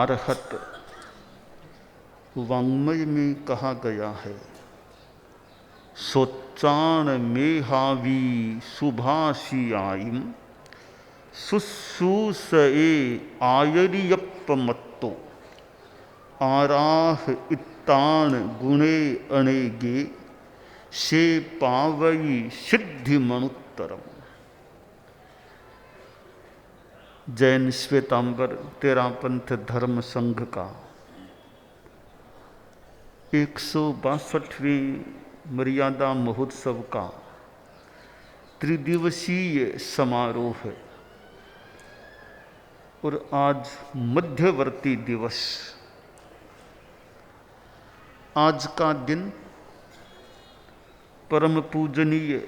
आरहत वाङ्मय में कहा गया है। सोच्चाण मेहावी सुभाषियायिम शुश्रूषए आयरियप्पमत्तो आराह इत्तान गुणे अणेगे से पावई सिद्धि मणुत्तरम। जैन श्वेतांबर तेरापंथ धर्म संघ का 162वें मर्यादा महोत्सव का त्रिदिवसीय समारोह है और आज मध्यवर्ती दिवस। आज का दिन परम पूजनीय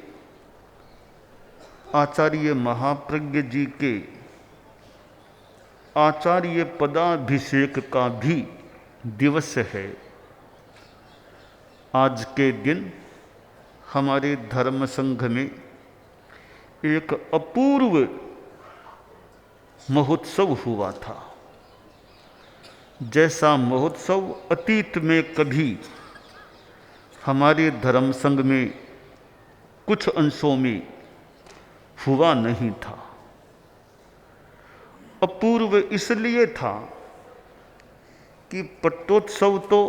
आचार्य महाप्रज्ञ जी के आचार्य पदाभिषेक का भी दिवस है। आज के दिन हमारे धर्म संघ में एक अपूर्व महोत्सव हुआ था। जैसा महोत्सव अतीत में कभी हमारे धर्म संघ में कुछ अंशों में हुआ नहीं था। अपूर्व इसलिए था कि पट्टोत्सव तो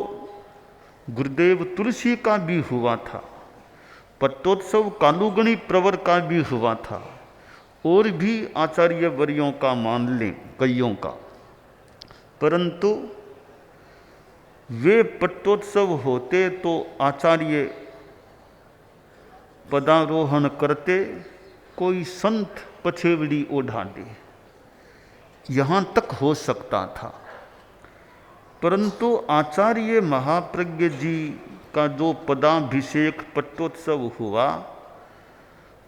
गुरुदेव तुलसी का भी हुआ था, पट्टोत्सव कालूगणी प्रवर का भी हुआ था, और भी आचार्य वर्यों का मान लें कईयों का, परंतु वे पट्टोत्सव होते तो आचार्य पदारोहण करते, कोई संत पछेवड़ी ओढ़ा दे, यहाँ तक हो सकता था। परंतु आचार्य महाप्रज्ञ जी का जो पदाभिषेक पट्टोत्सव हुआ,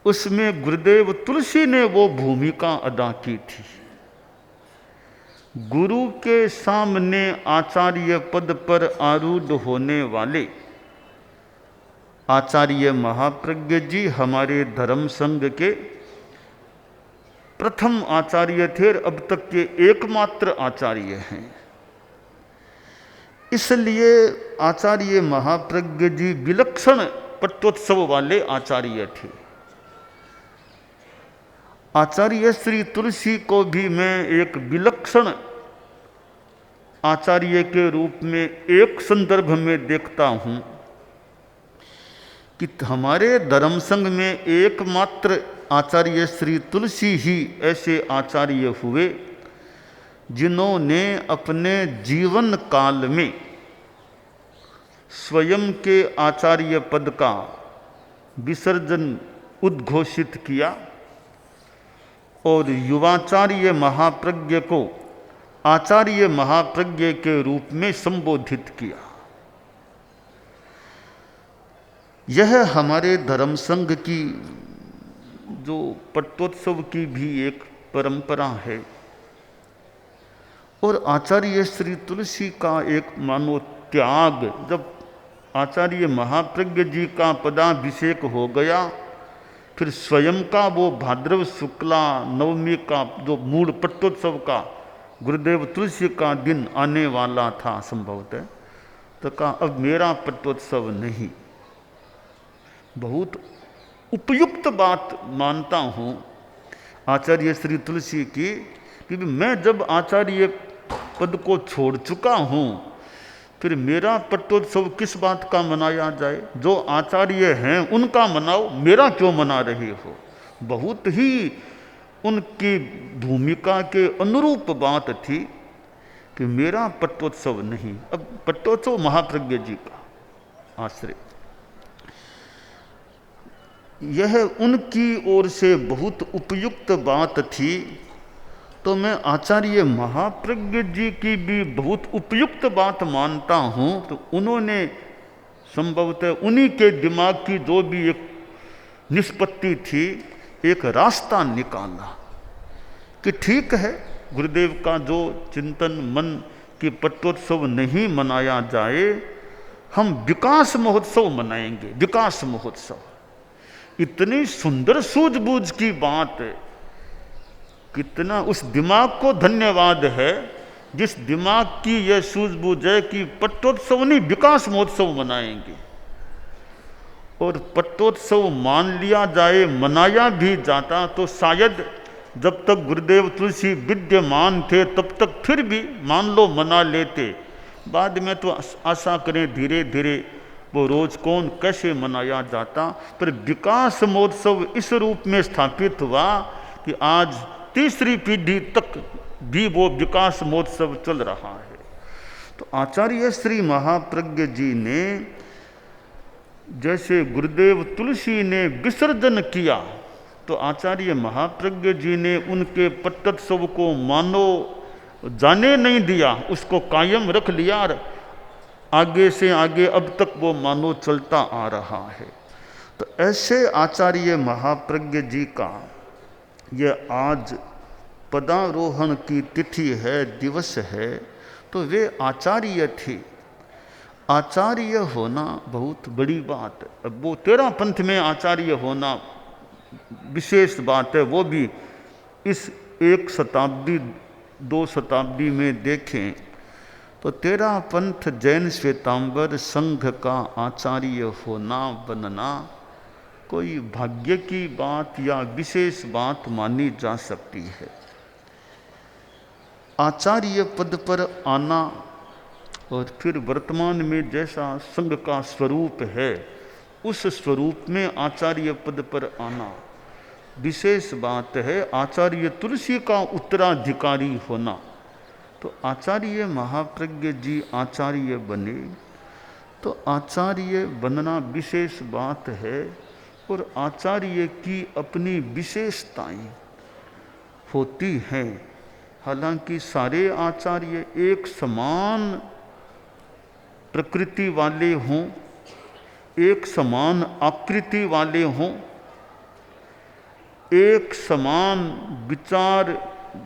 उसमें गुरुदेव तुलसी ने वो भूमिका अदा की थी। गुरु के सामने आचार्य पद पर आरूढ़ होने वाले आचार्य महाप्रज्ञ जी हमारे धर्म संघ के प्रथम आचार्य थे और अब तक के एकमात्र आचार्य हैं। इसलिए आचार्य महाप्रज्ञ जी विलक्षण पट्टोत्सव वाले आचार्य थे। आचार्य श्री तुलसी को भी मैं एक विलक्षण आचार्य के रूप में एक संदर्भ में देखता हूँ कि हमारे धर्म संघ में एकमात्र आचार्य श्री तुलसी ही ऐसे आचार्य हुए जिन्होंने अपने जीवन काल में स्वयं के आचार्य पद का विसर्जन उद्घोषित किया और युवाचार्य महाप्रज्ञ को आचार्य महाप्रज्ञ के रूप में संबोधित किया। यह हमारे धर्म संघ की जो पट्टोत्सव की भी एक परंपरा है और आचार्य श्री तुलसी का एक मानो त्याग, जब आचार्य महाप्रज्ञ जी का पदाभिषेक हो गया, फिर स्वयं का वो भाद्रव शुक्ला नवमी का जो मूल पट्टोत्सव का गुरुदेव तुलसी का दिन आने वाला था संभवतः, तो कहा अब मेरा पट्टोत्सव नहीं। बहुत उपयुक्त बात मानता हूँ आचार्य श्री तुलसी की कि मैं जब आचार्य पद को छोड़ चुका हूँ, फिर मेरा पट्टोत्सव किस बात का मनाया जाए? जो आचार्य हैं उनका मनाओ, मेरा क्यों मना रहे हो? बहुत ही उनकी भूमिका के अनुरूप बात थी कि मेरा पट्टोत्सव नहीं। अब पट्टोत्सव महाप्रज्ञ जी का आश्रय, यह उनकी ओर से बहुत उपयुक्त बात थी। तो मैं आचार्य महाप्रज्ञ जी की भी बहुत उपयुक्त बात मानता हूँ। तो उन्होंने संभवतः उन्हीं के दिमाग की जो भी एक निष्पत्ति थी, एक रास्ता निकाला कि ठीक है, गुरुदेव का जो चिंतन मन की पट्टोत्सव नहीं मनाया जाए, हम विकास महोत्सव मनाएंगे। विकास महोत्सव इतनी सुंदर सूझबूझ की बात है, कितना उस दिमाग को धन्यवाद है जिस दिमाग की यह सूझबूझ है कि पट्टोत्सव नहीं विकास महोत्सव मनाएंगे, और पट्टोत्सव मान लिया जाए, मनाया भी जाता तो शायद जब तक गुरुदेव तुलसी विद्यमान थे तब तक फिर भी मान लो मना लेते। बाद में तो आशा करें धीरे धीरे वो रोज़ कौन कैसे मनाया जाता। पर विकास महोत्सव इस रूप में स्थापित हुआ कि आज तीसरी पीढ़ी तक भी वो विकास महोत्सव चल रहा है। तो आचार्य श्री महाप्रज्ञ जी ने जैसे गुरुदेव तुलसी ने विसर्जन किया, तो आचार्य महाप्रज्ञ जी ने उनके पट्टोत्सव को मानो जाने नहीं दिया, उसको कायम रख लिया और आगे से आगे अब तक वो मानो चलता आ रहा है। तो ऐसे आचार्य महाप्रज्ञ जी का ये आज पदारोहण की तिथि है, दिवस है। तो वे आचार्य थे। आचार्य होना बहुत बड़ी बात है। अब वो 13 पंथ में आचार्य होना विशेष बात है, वो भी इस 1 शताब्दी 2 शताब्दी में देखें तो 13 पंथ जैन श्वेतांबर संघ का आचार्य होना बनना कोई भाग्य की बात या विशेष बात मानी जा सकती है। आचार्य पद पर आना और फिर वर्तमान में जैसा संघ का स्वरूप है उस स्वरूप में आचार्य पद पर आना विशेष बात है। आचार्य तुलसी का उत्तराधिकारी होना, तो आचार्य महाप्रज्ञ जी आचार्य बने तो आचार्य बनना विशेष बात है। और आचार्य की अपनी विशेषताएं होती हैं। हालांकि सारे आचार्य एक समान प्रकृति वाले हों, एक समान आकृति वाले हों, एक समान विचार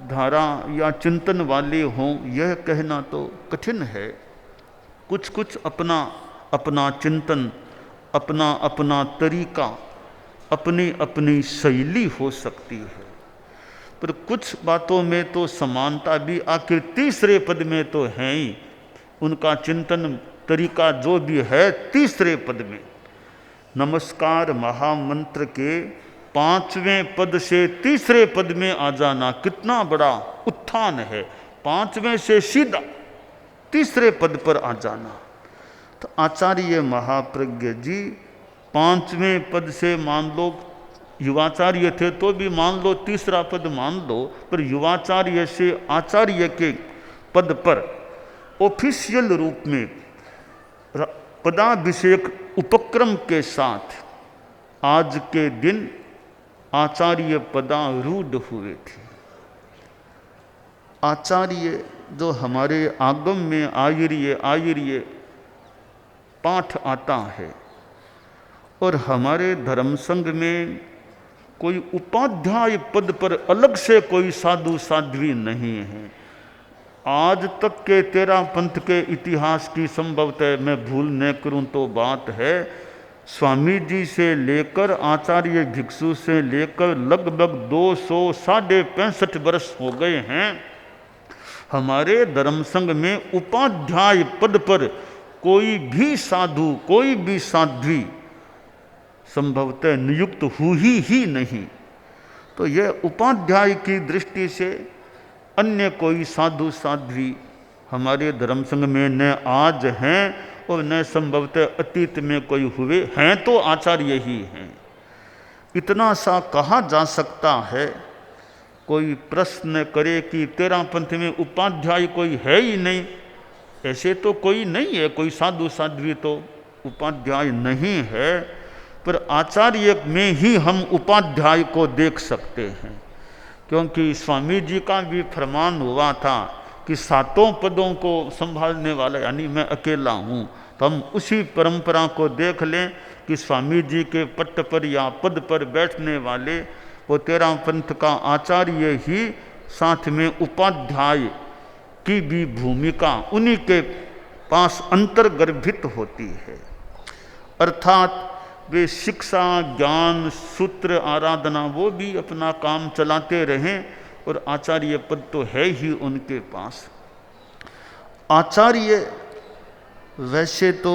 धारा या चिंतन वाले हों, यह कहना तो कठिन है। कुछ कुछ अपना अपना चिंतन, अपना अपना तरीका, अपनी अपनी शैली हो सकती है, पर कुछ बातों में तो समानता भी आखिर तीसरे पद में तो है ही। उनका चिंतन तरीका जो भी है तीसरे पद में, नमस्कार महामंत्र के 5वें पद से तीसरे पद में आ जाना कितना बड़ा उत्थान है। 5वें से सीधा तीसरे पद पर आ जाना। तो आचार्य महाप्रज्ञ जी 5वें पद से मान लो युवाचार्य थे तो भी मान लो तीसरा पद मान लो, पर युवाचार्य से आचार्य के पद पर ऑफिशियल रूप में पदाभिषेक उपक्रम के साथ आज के दिन आचार्य पदारूढ़ हुए थे। आचार्य जो हमारे आगम में आयर्य पाठ आता है, और हमारे धर्म संघ में कोई उपाध्याय पद पर अलग से कोई साधु साध्वी नहीं है। आज तक के 13 पंथ के इतिहास की संभवतः मैं भूल न करूं तो बात है, स्वामी जी से लेकर आचार्य भिक्षु से लेकर लगभग 265 वर्ष हो गए हैं। हमारे धर्म संघ में उपाध्याय पद पर कोई भी साधु, कोई भी साध्वी संभवतः नियुक्त हुई ही नहीं। तो यह उपाध्याय की दृष्टि से अन्य कोई साधु साध्वी हमारे धर्म संघ में न आज हैं और न संभवतः अतीत में कोई हुए हैं, तो आचार्य ही हैं। इतना सा कहा जा सकता है। कोई प्रश्न करे कि 13 पंथ में उपाध्याय कोई है ही नहीं, ऐसे तो कोई नहीं है, कोई साधु साध्वी तो उपाध्याय नहीं है, पर आचार्य में ही हम उपाध्याय को देख सकते हैं। क्योंकि स्वामी जी का भी फरमान हुआ था कि 7 पदों को संभालने वाला यानी मैं अकेला हूँ। तो हम उसी परंपरा को देख लें कि स्वामी जी के पट्ट पर या पद पर बैठने वाले वो 13 पंथ का आचार्य ही, साथ में उपाध्याय की भी भूमिका उन्हीं के पास अंतर्गर्भित होती है। अर्थात वे शिक्षा, ज्ञान, सूत्र, आराधना वो भी अपना काम चलाते रहें, और आचार्य पद तो है ही उनके पास। आचार्य वैसे तो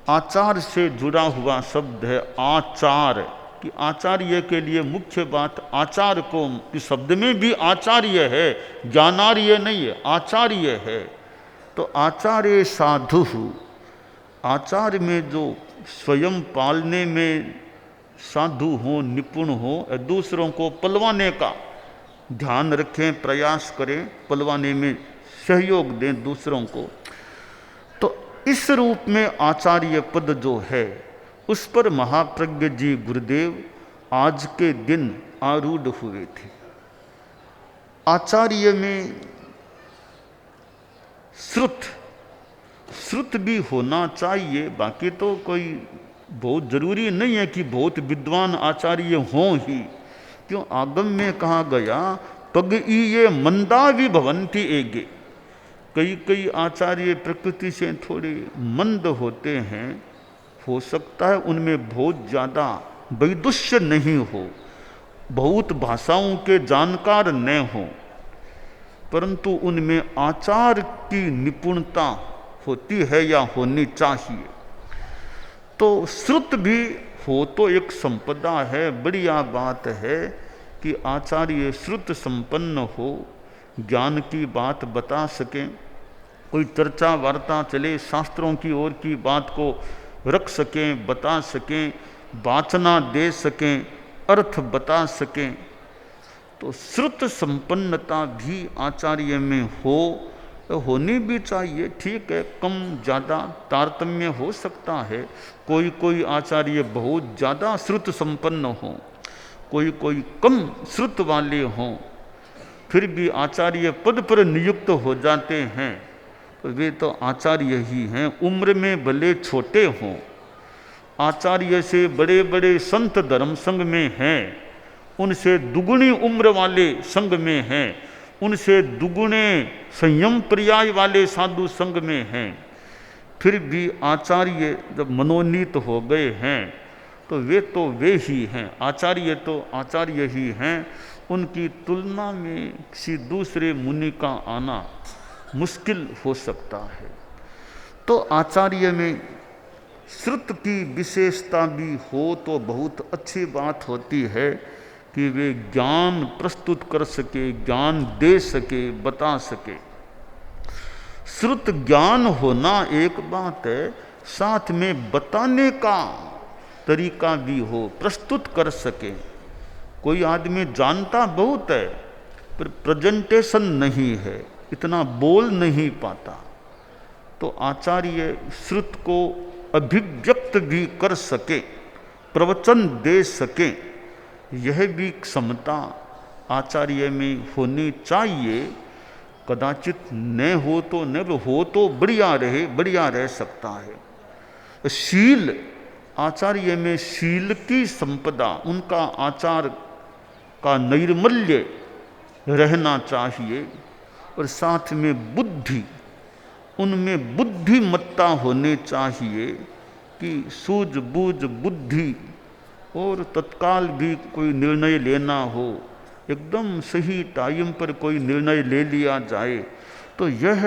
आचार से जुड़ा हुआ शब्द है, आचार, कि आचार्य के लिए मुख्य बात आचार को, कि शब्द में भी आचार्य है, ज्ञानार्य नहीं है, आचार्य है। तो आचार्य साधु, आचार में जो स्वयं पालने में साधु हो, निपुण हो, दूसरों को पलवाने का ध्यान रखें, प्रयास करें, पलवाने में सहयोग दें दूसरों को। तो इस रूप में आचार्य पद जो है उस पर महाप्रज्ञ जी गुरुदेव आज के दिन आरूढ़ हुए थे। आचार्य में श्रुत भी होना चाहिए, बाकी तो कोई बहुत जरूरी नहीं है कि बहुत विद्वान आचार्य हों ही। क्यों, आगम में कहा गया पग ये मंदा भी भवंती एगे। कई आचार्य प्रकृति से थोड़े मंद होते हैं, हो सकता है उनमें बहुत ज़्यादा वैदुष्य नहीं हो, बहुत भाषाओं के जानकार न हो, परंतु उनमें आचार की निपुणता होती है या होनी चाहिए। तो श्रुत भी हो तो एक संपदा है, बढ़िया बात है कि आचार्य श्रुत संपन्न हो, ज्ञान की बात बता सकें, कोई चर्चा वार्ता चले, शास्त्रों की ओर की बात को रख सकें, बता सकें, वाचना दे सकें, अर्थ बता सकें। तो श्रुत संपन्नता भी आचार्य में हो, होनी भी चाहिए। ठीक है, कम ज़्यादा तारतम्य हो सकता है, कोई आचार्य बहुत ज़्यादा श्रुत संपन्न हो, कोई कम श्रुत वाले हों, फिर भी आचार्य पद पर नियुक्त हो जाते हैं, तो वे तो आचार्य ही हैं। उम्र में भले छोटे हों, आचार्य से बड़े बड़े संत धर्म संघ में हैं, उनसे दुगुनी उम्र वाले संघ में हैं, उनसे दुगुने संयम पर्याय वाले साधु संघ में हैं, फिर भी आचार्य जब मनोनीत हो गए हैं तो वे ही हैं, आचार्य तो आचार्य ही हैं। उनकी तुलना में किसी दूसरे मुनि का आना मुश्किल हो सकता है। तो आचार्य में श्रुत की विशेषता भी हो तो बहुत अच्छी बात होती है कि वे ज्ञान प्रस्तुत कर सके, ज्ञान दे सके, बता सके। श्रुत ज्ञान होना एक बात है, साथ में बताने का तरीका भी हो, प्रस्तुत कर सके। कोई आदमी जानता बहुत है पर प्रेजेंटेशन नहीं है, इतना बोल नहीं पाता, तो आचार्य श्रुत को अभिव्यक्त भी कर सके, प्रवचन दे सके, यह भी क्षमता आचार्य में होनी चाहिए। कदाचित न हो तो बढ़िया रह सकता है। शील, आचार्य में शील की संपदा, उनका आचार का नैर्मल्य रहना चाहिए, और साथ में बुद्धि, उनमें बुद्धिमत्ता होनी चाहिए कि सूझबूझ बुद्धि, और तत्काल भी कोई निर्णय लेना हो, एकदम सही टाइम पर कोई निर्णय ले लिया जाए, तो यह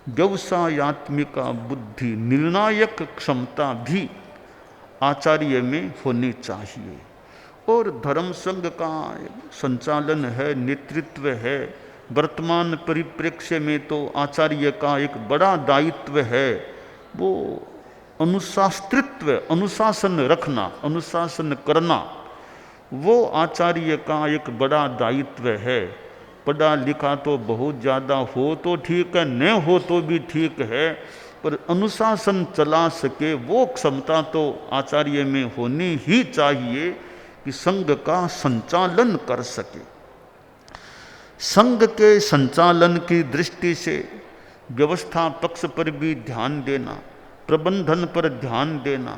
व्यवसायात्मिका बुद्धि, निर्णायक क्षमता भी आचार्य में होनी चाहिए। और धर्म संघ का संचालन है, नेतृत्व है, वर्तमान परिप्रेक्ष्य में तो आचार्य का एक बड़ा दायित्व है, वो अनुशास्त्रित्व, अनुशासन रखना, अनुशासन करना, वो आचार्य का एक बड़ा दायित्व है। पढ़ा लिखा तो बहुत ज़्यादा हो तो ठीक है, न हो तो भी ठीक है, पर अनुशासन चला सके वो क्षमता तो आचार्य में होनी ही चाहिए कि संघ का संचालन कर सके। संघ के संचालन की दृष्टि से व्यवस्था पक्ष पर भी ध्यान देना, प्रबंधन पर ध्यान देना,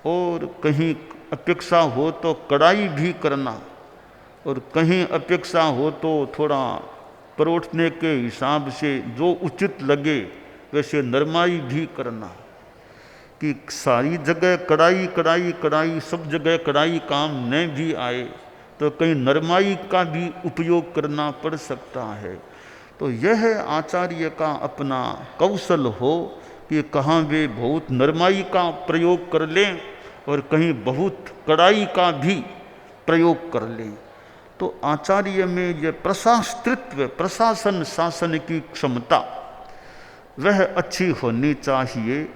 और कहीं अपेक्षा हो तो कड़ाई भी करना, और कहीं अपेक्षा हो तो थोड़ा परोठने के हिसाब से जो उचित लगे वैसे नरमाई भी करना, कि सारी जगह कड़ाई कड़ाई कड़ाई, सब जगह कड़ाई काम न भी आए तो कहीं नरमाई का भी उपयोग करना पड़ सकता है। तो यह आचार्य का अपना कौशल हो कि कहाँ वे बहुत नरमाई का प्रयोग कर लें और कहीं बहुत कड़ाई का भी प्रयोग कर लें। तो आचार्य में यह प्रशास्त्रित्व, प्रशासन शासन की क्षमता वह अच्छी होनी चाहिए।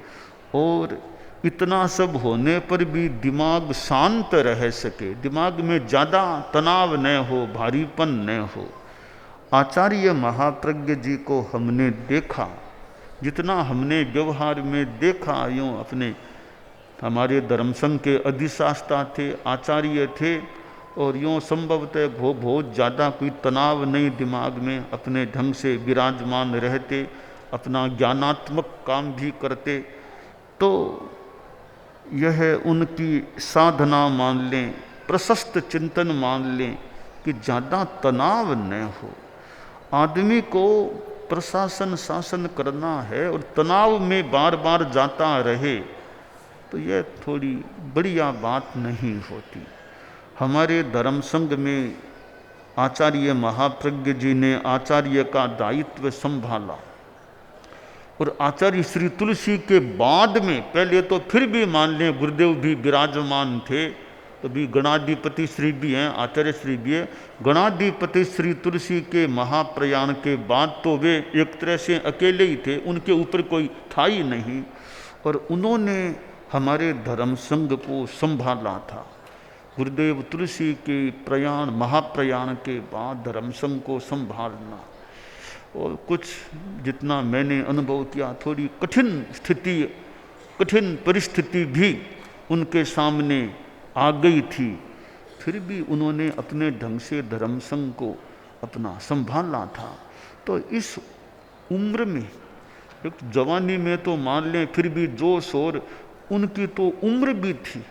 और इतना सब होने पर भी दिमाग शांत रह सके, दिमाग में ज़्यादा तनाव न हो, भारीपन न हो। आचार्य महाप्रज्ञ जी को हमने देखा, जितना हमने व्यवहार में देखा, यूँ अपने हमारे धर्मसंघ के अधिशास्ता थे, आचार्य थे, और यूँ संभवतः बहुत ज़्यादा कोई तनाव नहीं दिमाग में, अपने ढंग से विराजमान रहते, अपना ज्ञानात्मक काम भी करते। तो यह उनकी साधना मान लें, प्रशस्त चिंतन मान लें कि ज़्यादा तनाव न हो। आदमी को प्रशासन शासन करना है और तनाव में बार बार जाता रहे तो यह थोड़ी बढ़िया बात नहीं होती। हमारे धर्म संघ में आचार्य महाप्रज्ञ जी ने आचार्य का दायित्व संभाला, और आचार्य श्री तुलसी के बाद में, पहले तो फिर भी मान लें गुरुदेव भी विराजमान थे, तो भी गणाधिपति श्री भी हैं, आचार्य श्री भी है। गणाधिपति श्री तुलसी के महाप्रयाण के बाद तो वे एक तरह से अकेले ही थे, उनके ऊपर कोई था ही नहीं, और उन्होंने हमारे धर्म संघ को संभाला था। गुरुदेव तुलसी के प्रयाण, महाप्रयाण के बाद धर्म संघ को संभालना, और कुछ जितना मैंने अनुभव किया, थोड़ी कठिन स्थिति, कठिन परिस्थिति भी उनके सामने आ गई थी, फिर भी उन्होंने अपने ढंग से धर्म संघ को अपना संभाला था। तो इस उम्र में, एक जवानी में तो मान लें फिर भी जोश, और उनकी तो उम्र भी थी,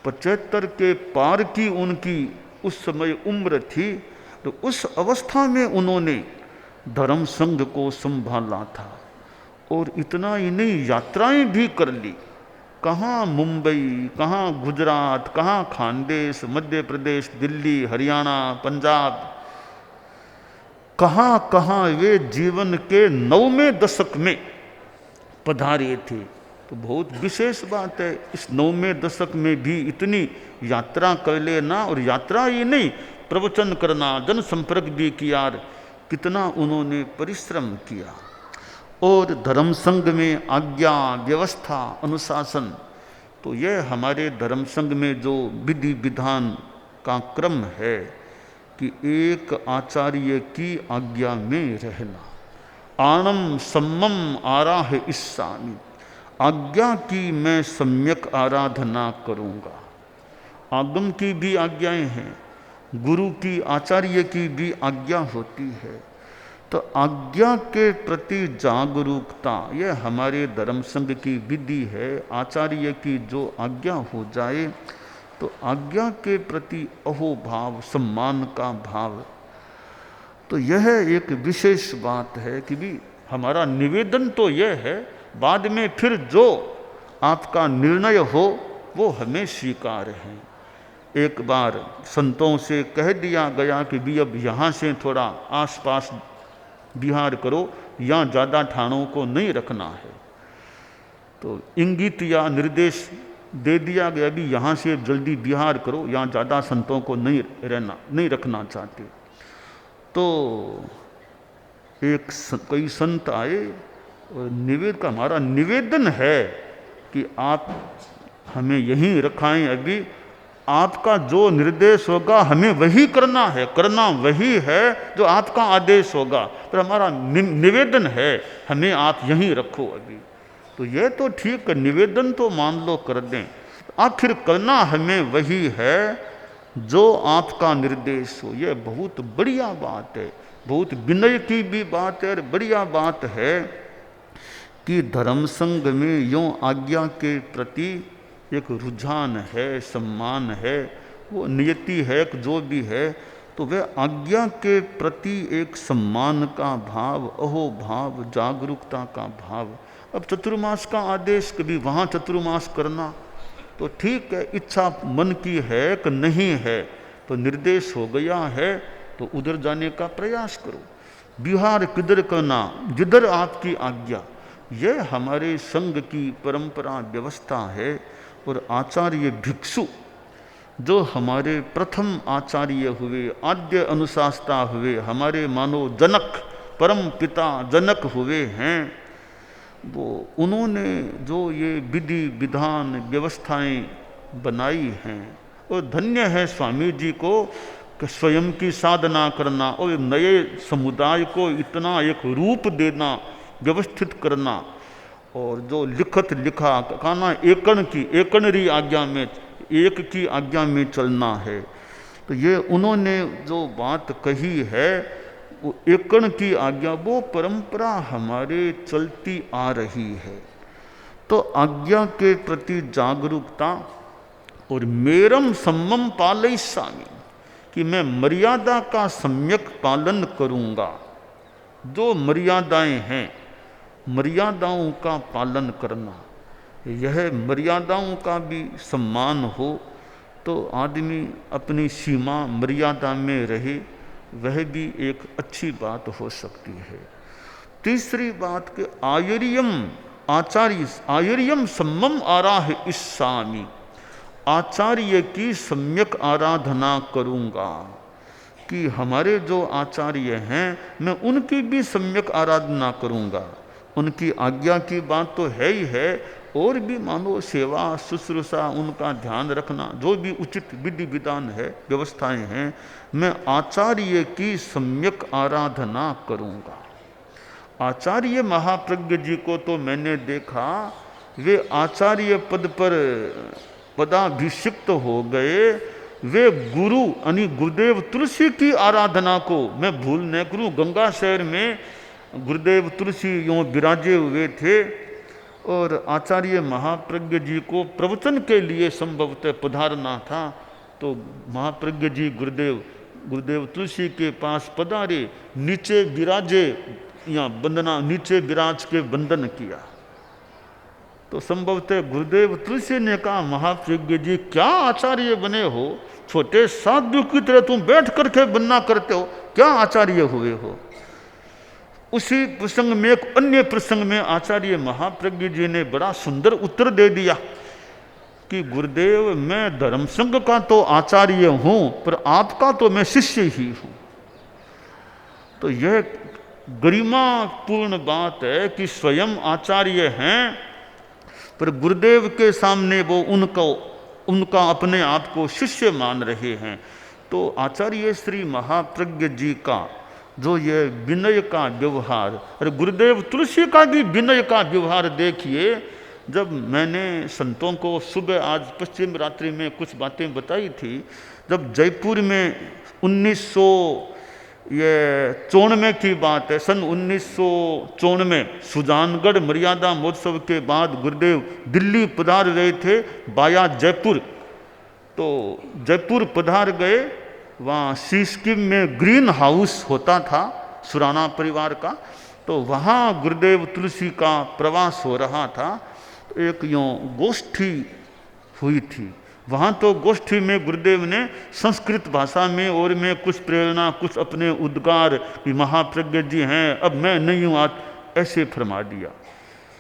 75 के पार की उनकी उस समय उम्र थी। तो उस अवस्था में उन्होंने धर्म संघ को संभाला था, और इतना ही नहीं, यात्राएं भी कर ली। कहाँ मुंबई, कहाँ गुजरात, कहाँ खानदेश, मध्य प्रदेश, दिल्ली, हरियाणा, पंजाब, कहाँ कहाँ वे जीवन के 9वें दशक में पधारे थे। तो बहुत विशेष बात है, इस 9वें दशक में भी इतनी यात्रा कर लेना, और यात्रा ही नहीं, प्रवचन करना, जनसंपर्क भी किया, कितना उन्होंने परिश्रम किया। और धर्म संघ में आज्ञा, व्यवस्था, अनुशासन, तो यह हमारे धर्म संघ में जो विधि विधान का क्रम है कि एक आचार्य की आज्ञा में रहना, आनम सम्मम आराह इस्सामि, आज्ञा की मैं सम्यक आराधना करूँगा। आगम की भी आज्ञाएं हैं, गुरु की, आचार्य की भी आज्ञा होती है। तो आज्ञा के प्रति जागरूकता, यह हमारे धर्म संघ की विधि है। आचार्य की जो आज्ञा हो जाए तो आज्ञा के प्रति अहोभाव, सम्मान का भाव, तो यह एक विशेष बात है कि भी हमारा निवेदन तो यह है, बाद में फिर जो आपका निर्णय हो वो हमें स्वीकार है। एक बार संतों से कह दिया गया कि भी अब यहाँ से थोड़ा आसपास विहार करो, यहाँ ज़्यादा ठाणों को नहीं रखना है। तो इंगित या निर्देश दे दिया गया, भी यहाँ से जल्दी विहार करो, यहाँ ज़्यादा संतों को नहीं रखना चाहते। तो कई संत आए, और हमारा निवेदन है कि आप हमें यहीं रखाएं, अभी आपका जो निर्देश होगा हमें वही करना है, करना वही है जो आपका आदेश होगा, पर हमारा निवेदन है हमें आप यहीं रखो अभी। तो यह तो ठीक है, निवेदन तो मान लो कर दें, आखिर करना हमें वही है जो आपका निर्देश हो। यह बहुत बढ़िया बात है, बहुत विनय की भी बात है, और बढ़िया बात है कि धर्म संघ में यूँ आज्ञा के प्रति एक रुझान है, सम्मान है, वो नियति है, जो भी है, तो वह आज्ञा के प्रति एक सम्मान का भाव, अहोभाव, जागरूकता का भाव। अब चतुर्मास का आदेश, कभी वहाँ चतुर्मास करना तो ठीक है, इच्छा मन की है कि नहीं है, तो निर्देश हो गया है तो उधर जाने का प्रयास करो। विहार किधर करना जिधर आपकी आज्ञा। यह हमारे संघ की परंपरा व्यवस्था है। और आचार्य भिक्षु जो हमारे प्रथम आचार्य हुए, आद्य अनुशास्ता हुए, हमारे मानो जनक, परम पिता जनक हुए हैं, वो उन्होंने जो ये विधि विधान व्यवस्थाएं बनाई हैं, और धन्य है स्वामी जी को कि स्वयं की साधना करना और नए समुदाय को इतना एक रूप देना, व्यवस्थित करना, और जो लिखत लिखा कहना एकणरी आज्ञा में, एक की आज्ञा में चलना है। तो ये उन्होंने जो बात कही है वो एकण की आज्ञा, वो परंपरा हमारे चलती आ रही है। तो आज्ञा के प्रति जागरूकता और मेरम सम्मम पालयिष्यामि, कि मैं मर्यादा का सम्यक पालन करूँगा। जो मर्यादाएं हैं, मर्यादाओं का पालन करना, यह मर्यादाओं का भी सम्मान हो तो आदमी अपनी सीमा मर्यादा में रहे, वह भी एक अच्छी बात हो सकती है। तीसरी बात कि आयर्यम सम्मम आराह इस्सामि, आचार्य की सम्यक आराधना करूँगा, कि हमारे जो आचार्य हैं मैं उनकी भी सम्यक आराधना करूँगा। उनकी आज्ञा की बात तो है ही है, और भी मानो सेवा शुश्रूषा, उनका ध्यान रखना, जो भी उचित विधि विधान है, व्यवस्थाएं हैं, मैं आचार्य की सम्यक आराधना करूँगा। आचार्य महाप्रज्ञ जी को तो मैंने देखा, वे आचार्य पद पर पदाभिषिक्त हो गए, वे गुरु यानी गुरुदेव तुलसी की आराधना को मैं भूल न करूँ। गंगा शहर में गुरुदेव तुलसी यूँ विराजे हुए थे, और आचार्य महाप्रज्ञ जी को प्रवचन के लिए संभवतः पधारना था। तो महाप्रज्ञ जी गुरुदेव तुलसी के पास पधारे, नीचे विराजे या वंदना, नीचे विराज के वंदन किया। तो संभवतः गुरुदेव तुलसी ने कहा, महाप्रज्ञ जी क्या आचार्य बने हो, छोटे साधु की तरह तुम बैठ करके वंदना करते हो, क्या आचार्य हुए हो। उसी प्रसंग में एक अन्य प्रसंग में आचार्य महाप्रज्ञ जी ने बड़ा सुंदर उत्तर दे दिया कि गुरुदेव मैं धर्म संघ का तो आचार्य हूं, पर आपका तो मैं शिष्य ही हूं। तो यह गरिमापूर्ण बात है कि स्वयं आचार्य हैं, पर गुरुदेव के सामने वो उनका अपने आप को शिष्य मान रहे हैं। तो आचार्य श्री महाप्रज्ञ जी का जो ये विनय का व्यवहार, अरे गुरुदेव तुलसी का भी विनय का व्यवहार देखिए। जब मैंने संतों को सुबह आज पश्चिम रात्रि में कुछ बातें बताई थी, जब जयपुर में 1994 की बात है, सन 1994 सुजानगढ़ मर्यादा महोत्सव के बाद गुरुदेव दिल्ली पधार रहे थे बाया जयपुर। तो जयपुर पधार गए, वहाँ सिस्किम में ग्रीन हाउस होता था सुराना परिवार का, तो वहाँ गुरुदेव तुलसी का प्रवास हो रहा था। तो एक यूँ गोष्ठी हुई थी, वहाँ तो गोष्ठी में गुरुदेव ने संस्कृत भाषा में और में कुछ प्रेरणा, कुछ अपने उद्गार कि महाप्रज्ञ जी हैं, अब मैं नहीं हूँ, ऐसे फरमा दिया।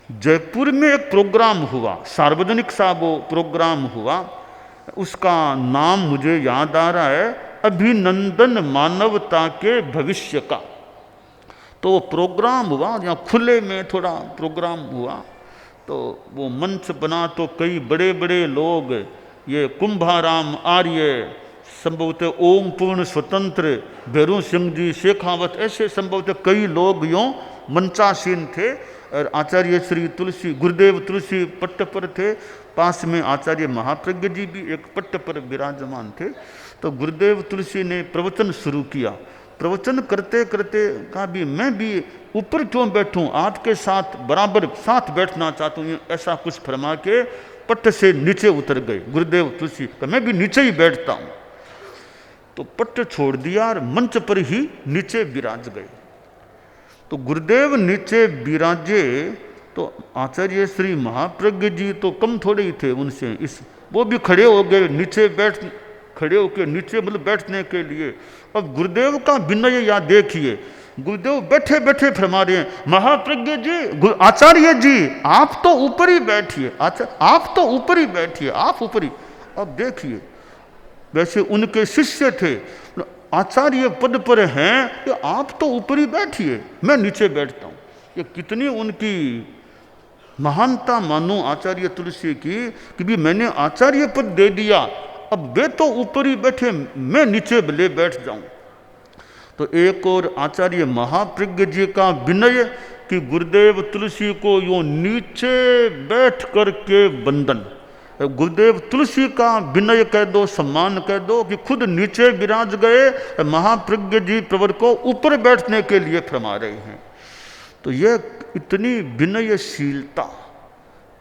जयपुर में एक प्रोग्राम हुआ, सार्वजनिक सा वो प्रोग्राम हुआ, उसका नाम मुझे याद आ रहा है, अभिनंदन मानवता के भविष्य का। तो प्रोग्राम हुआ, यहाँ खुले में थोड़ा प्रोग्राम हुआ, तो वो मंच बना, तो कई बड़े बड़े लोग, ये कुंभाराम आर्य, संभवतः ओम पूर्ण स्वतंत्र, भैरू सिंह जी शेखावत, ऐसे संभवतः कई लोग यूँ मंचासीन थे। और आचार्य श्री तुलसी, गुरुदेव तुलसी पट्ट पर थे, पास में आचार्य महाप्रज्ञ जी भी एक पट्ट पर विराजमान थे। तो गुरुदेव तुलसी ने प्रवचन शुरू किया। प्रवचन करते करते कहा भी मैं भी ऊपर क्यों बैठूं, आपके साथ बराबर साथ बैठना चाहता हूँ, ऐसा कुछ फरमा के पट्ट से नीचे उतर गए। गुरुदेव तुलसी का मैं भी नीचे ही बैठता हूँ। तो पट्ट छोड़ दिया और मंच पर ही नीचे विराज गए। तो गुरुदेव नीचे विराजे, तो आचार्य श्री महाप्रज्ञ जी तो कम थोड़े ही थे उनसे, वो भी खड़े हो गए नीचे, खड़े होकर नीचे मतलब बैठने के लिए। अब गुरुदेव का विनय या देखिए, गुरुदेव बैठे बैठे फरमा रहे हैं, महाप्रज्ञ जी, आचार्य जी आप तो ऊपर ही बैठिए, आप तो ऊपर ही बैठिए, आप ऊपर ही। अब देखिए, वैसे उनके शिष्य थे, आचार्य पद पर हैं कि आप तो ऊपर ही बैठिए, मैं नीचे बैठता हूँ। ये कितनी उनकी महानता मानो आचार्य तुलसी की कि भी मैंने आचार्य पद दे दिया, अब वे तो ऊपर ही बैठे, मैं नीचे ले बैठ जाऊं। तो एक और आचार्य महाप्रज्ञ जी का विनय कि गुरुदेव तुलसी को यो नीचे बैठ करके वंदन। गुरुदेव तुलसी का विनय कह दो, सम्मान कह दो कि खुद नीचे विराज गए, महाप्रज्ञ जी प्रवर को ऊपर बैठने के लिए फरमा रहे हैं। तो यह इतनी विनयशीलता,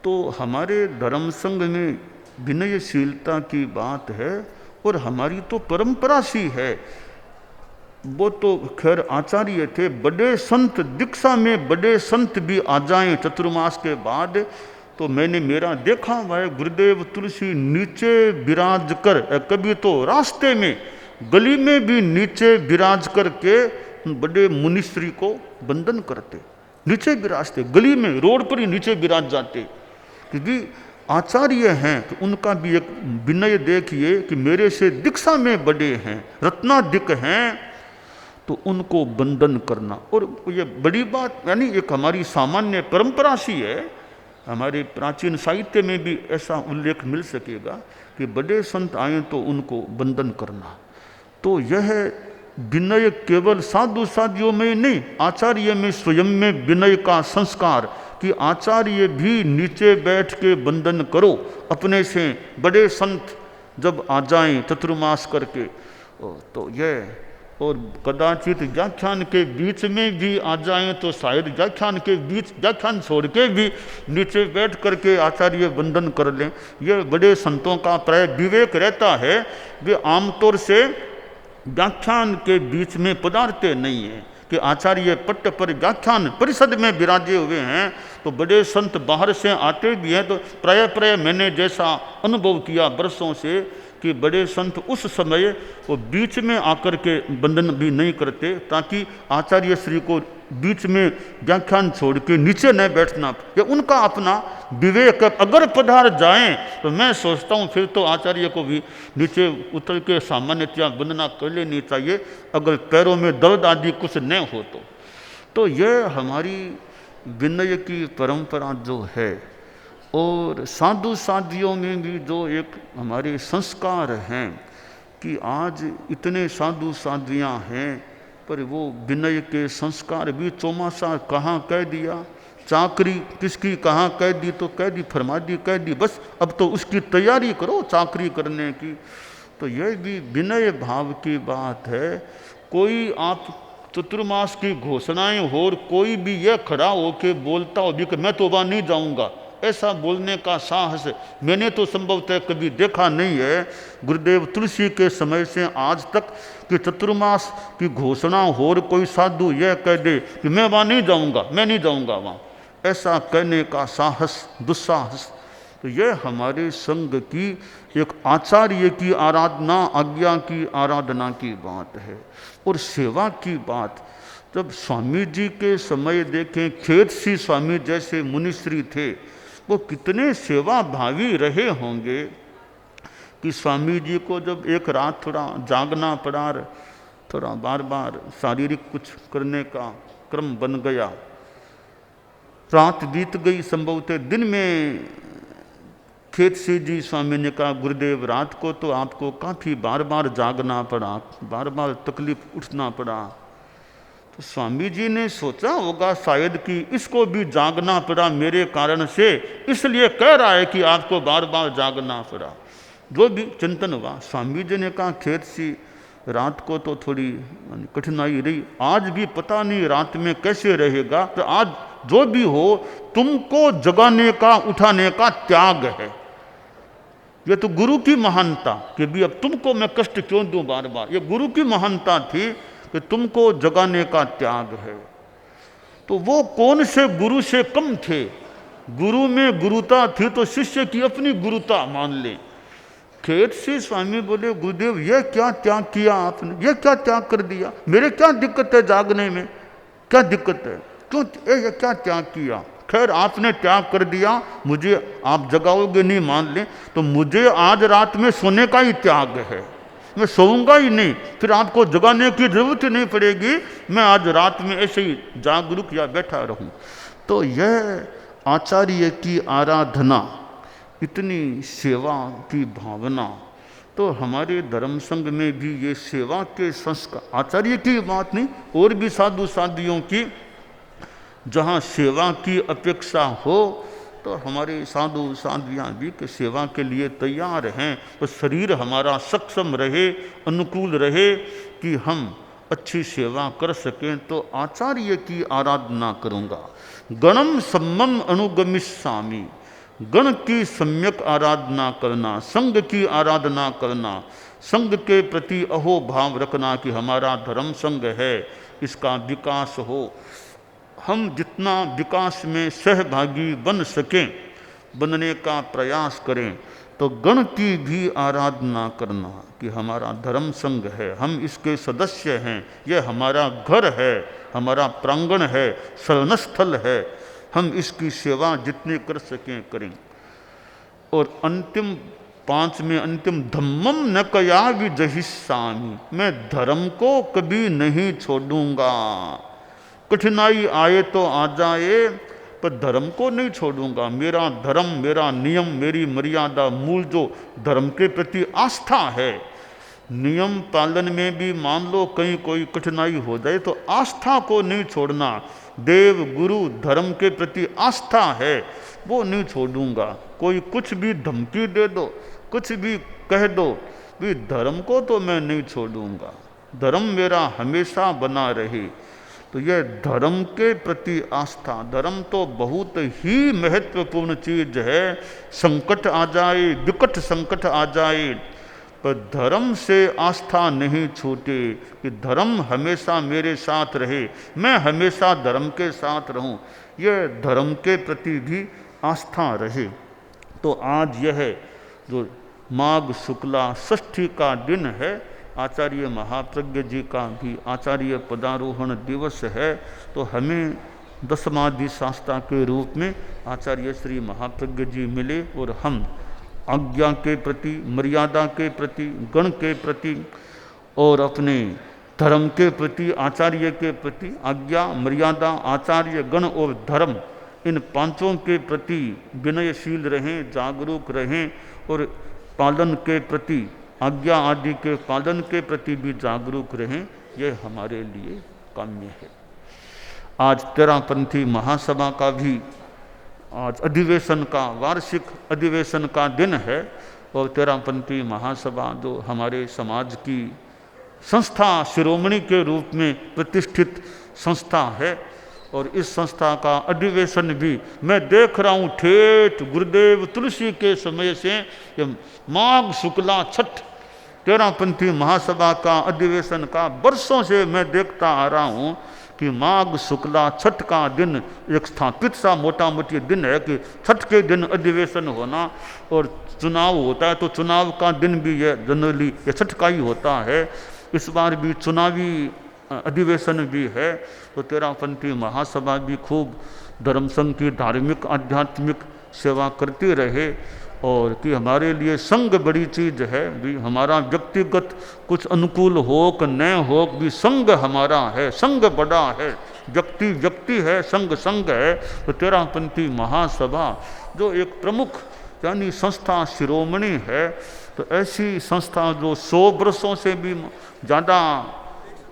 तो हमारे धर्म संघ में विनयशीलता की बात है और हमारी तो परंपरा सी है। वो तो खैर आचार्य थे, बड़े संत, दीक्षा में बड़े संत भी आ जाएं चतुर्मास के बाद, तो मैंने मेरा देखा हुआ है गुरुदेव तुलसी नीचे विराज कर, कभी तो रास्ते में गली में भी नीचे विराज करके बड़े मुनिश्री को वंदन करते, नीचे विराजते, गली में रोड पर ही नीचे विराज जाते, क्योंकि आचार्य हैं। तो उनका भी एक विनय देखिए कि मेरे से दीक्षा में बड़े हैं, रत्नाधिक हैं, तो उनको वंदन करना। और ये बड़ी बात, यानी एक हमारी सामान्य परंपरा सी है, हमारे प्राचीन साहित्य में भी ऐसा उल्लेख मिल सकेगा कि बड़े संत आए तो उनको वंदन करना। तो यह विनय केवल साधु साधियों में नहीं, आचार्य में स्वयं में विनय का संस्कार कि आचार्य भी नीचे बैठ के वंदन करो अपने से, बड़े संत जब आ जाएं चतुर्मास करके। तो यह, और कदाचित व्याख्यान के बीच में भी आ जाएं तो शायद व्याख्यान के बीच व्याख्यान छोड़ के भी नीचे बैठ करके आचार्य वंदन कर लें। यह बड़े संतों का प्राय विवेक रहता है, वे आमतौर से व्याख्यान के बीच में पधारते नहीं हैं कि आचार्य पट्ट पर व्याख्यान परिषद में विराजे हुए हैं, तो बड़े संत बाहर से आते भी हैं। तो प्राय मैंने जैसा अनुभव किया वर्षों से कि बड़े संत उस समय वो बीच में आकर के वंदन भी नहीं करते, ताकि आचार्य श्री को बीच में व्याख्यान छोड़ के नीचे न बैठना, ये उनका अपना विवेक। अगर पधार जाएं तो मैं सोचता हूँ फिर तो आचार्य को भी नीचे उतर के सामान्यतया वंदना कर लेनी चाहिए, अगर पैरों में दर्द आदि कुछ न हो तो यह हमारी विनय की परंपरा जो है। और साधु साधियों में भी जो एक हमारे संस्कार हैं कि आज इतने साधु साधियाँ हैं, पर वो विनय के संस्कार भी चौमासा कहाँ कह दिया, चाकरी किसकी कहाँ कह दी, तो कह दी, फरमा दी, कह दी, बस अब तो उसकी तैयारी करो चाकरी करने की। तो यह भी विनय भाव की बात है। कोई आप चतुर्मास की घोषणाएं हो और कोई भी यह खड़ा होके बोलता हो भी कि मैं तो वहाँ नहीं जाऊँगा, ऐसा बोलने का साहस मैंने तो संभवतः कभी देखा नहीं है गुरुदेव तुलसी के समय से आज तक कि चतुर्मास की घोषणा हो और कोई साधु यह कह दे कि मैं वहाँ नहीं जाऊँगा, मैं नहीं जाऊँगा वहाँ, ऐसा कहने का साहस, दुस्साहस। तो यह हमारे संघ की एक आचार्य की आराधना, आज्ञा की आराधना की बात है। और सेवा की बात, जब स्वामी जी के समय देखें, खेत सी स्वामी जैसे मुनिश्री थे, वो कितने सेवा भावी रहे होंगे कि स्वामी जी को जब एक रात थोड़ा जागना पड़ा, थोड़ा बार बार शारीरिक कुछ करने का क्रम बन गया, रात बीत गई, संभवतः दिन में खेत से जी स्वामी ने कहा गुरुदेव रात को तो आपको काफ़ी बार बार जागना पड़ा, बार बार तकलीफ उठना पड़ा। तो स्वामी जी ने सोचा होगा शायद कि इसको भी जागना पड़ा मेरे कारण से, इसलिए कह रहा है कि आपको बार बार जागना पड़ा। जो भी चिंतन हुआ, स्वामी जी ने कहा खेत सी रात को तो थोड़ी कठिनाई रही, आज भी पता नहीं रात में कैसे रहेगा, तो आज जो भी हो तुमको जगाने का, उठाने का त्याग है। ये तो गुरु की महानता कि भी अब तुमको मैं कष्ट क्यों दूं बार बार, ये गुरु की महानता थी कि तुमको जगाने का त्याग है। तो वो कौन से गुरु से कम थे, गुरु में गुरुता थी तो शिष्य की अपनी गुरुता मान ले। खेत से स्वामी बोले गुरुदेव यह क्या त्याग किया आपने, यह क्या त्याग कर दिया, मेरे क्या दिक्कत है जागने में, क्या दिक्कत है, क्यों ये क्या त्याग किया? खैर आपने त्याग कर दिया, मुझे आप जगाओगे नहीं मान लें, तो मुझे आज रात में सोने का ही त्याग है, मैं सोऊंगा ही नहीं, फिर आपको जगाने की जरूरत ही नहीं पड़ेगी, मैं आज रात में ऐसे ही जागरूक या बैठा रहूं। तो यह आचार्य की आराधना, इतनी सेवा की भावना, तो हमारे धर्म संघ में भी ये सेवा के संस्कार, आचार्य की बात नहीं, और भी साधु साधियों की जहाँ सेवा की अपेक्षा हो, तो हमारे साधु साधियाँ भी कि सेवा के लिए तैयार हैं, तो शरीर हमारा सक्षम रहे, अनुकूल रहे कि हम अच्छी सेवा कर सकें, तो आचार्य की आराधना करूँगा। गणम सम्मम अनुगमिष्यामि, गण की सम्यक आराधना करना, संघ की आराधना करना, संघ के प्रति अहोभाव रखना कि हमारा धर्म संघ है, इसका विकास हो, हम जितना विकास में सहभागी बन सकें, बनने का प्रयास करें। तो गण की भी आराधना करना कि हमारा धर्म संघ है, हम इसके सदस्य हैं, यह हमारा घर है, हमारा प्रांगण है, शरणस्थल है, हम इसकी सेवा जितने कर सकें करें। और अंतिम 5 में अंतिम, धम्मम न कया विजहिष्यामि, मैं धर्म को कभी नहीं छोड़ूंगा। कठिनाई आए तो आ जाए, पर धर्म को नहीं छोड़ूंगा। मेरा धर्म, मेरा नियम, मेरी मर्यादा, मूल जो धर्म के प्रति आस्था है, नियम पालन में भी मान लो कहीं कोई कठिनाई हो जाए तो आस्था को नहीं छोड़ना। देव गुरु धर्म के प्रति आस्था है, वो नहीं छोड़ूंगा। कोई कुछ भी धमकी दे दो, कुछ भी कह दो, भी धर्म को तो मैं नहीं छोड़ूंगा, धर्म मेरा हमेशा बना रहे। तो यह धर्म के प्रति आस्था, धर्म तो बहुत ही महत्वपूर्ण चीज है। संकट आ जाए, विकट संकट आ जाए, पर धर्म से आस्था नहीं छूटे कि धर्म हमेशा मेरे साथ रहे, मैं हमेशा धर्म के साथ रहूं, यह धर्म के प्रति भी आस्था रहे। तो आज यह जो माघ शुक्ला षष्ठी का दिन है, आचार्य महाप्रज्ञ जी का भी आचार्य पदारोहण दिवस है, तो हमें दशमादि शास्त्रा के रूप में आचार्य श्री महाप्रज्ञ जी मिले, और हम आज्ञा के प्रति, मर्यादा के प्रति, गण के प्रति और अपने धर्म के प्रति, आचार्य के प्रति, आज्ञा, मर्यादा, आचार्य, गण और धर्म, इन पांचों के प्रति विनयशील रहें, जागरूक रहें, और पालन के प्रति, आज्ञा आदि के पालन के प्रति भी जागरूक रहें, यह हमारे लिए काम्य है। आज तेरापंथी महासभा का भी आज अधिवेशन का, वार्षिक अधिवेशन का दिन है, और तेरापंथी महासभा जो हमारे समाज की संस्था, शिरोमणि के रूप में प्रतिष्ठित संस्था है, और इस संस्था का अधिवेशन भी मैं देख रहा हूँ ठेठ गुरुदेव तुलसी के समय से, ये माघ शुक्ला छठ तेरापंथी महासभा का अधिवेशन का वर्षों से मैं देखता आ रहा हूँ कि माघ शुक्ला छठ का दिन एक स्थापित सा मोटा मोटी दिन है कि छठ के दिन अधिवेशन होना, और चुनाव होता है तो चुनाव का दिन भी ये जनरली ये छठ का ही होता है। इस बार भी चुनावी अधिवेशन भी है, तो तेरापंथी महासभा भी खूब धर्म संघ की धार्मिक आध्यात्मिक सेवा करती रहे, और कि हमारे लिए संघ बड़ी चीज़ है भी। हमारा व्यक्तिगत कुछ अनुकूल हो कि न हो भी संघ हमारा है, संघ बड़ा है, व्यक्ति व्यक्ति है, संघ संघ है। तो तेरापंथी महासभा जो एक प्रमुख यानी संस्था शिरोमणि है, तो ऐसी संस्था जो 100 वर्षों से भी ज़्यादा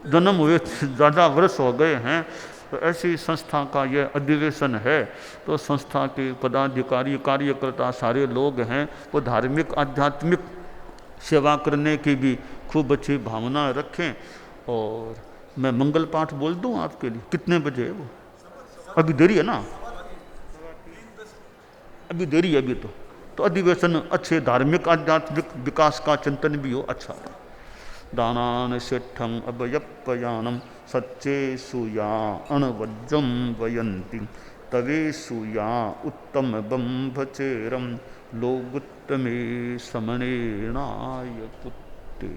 जन्म हुए, ज़्यादा वर्ष हो गए हैं, तो ऐसी संस्था का यह अधिवेशन है। तो संस्था के पदाधिकारी कार्यकर्ता सारे लोग हैं, वो धार्मिक आध्यात्मिक सेवा करने की भी खूब अच्छी भावना रखें। और मैं मंगल पाठ बोल दूं आपके लिए, कितने बजे है वो? अभी देरी है ना, अभी देरी है अभी तो अधिवेशन अच्छे धार्मिक आध्यात्मिक विकास का चिंतन भी हो, अच्छा है। दानान सेठम अभयपयानम सच्चे सुया अणवज्रम वयंती तवे सुया उत्तम बंभचेरम लोगुत्तमे समनेनाय पुत्ते।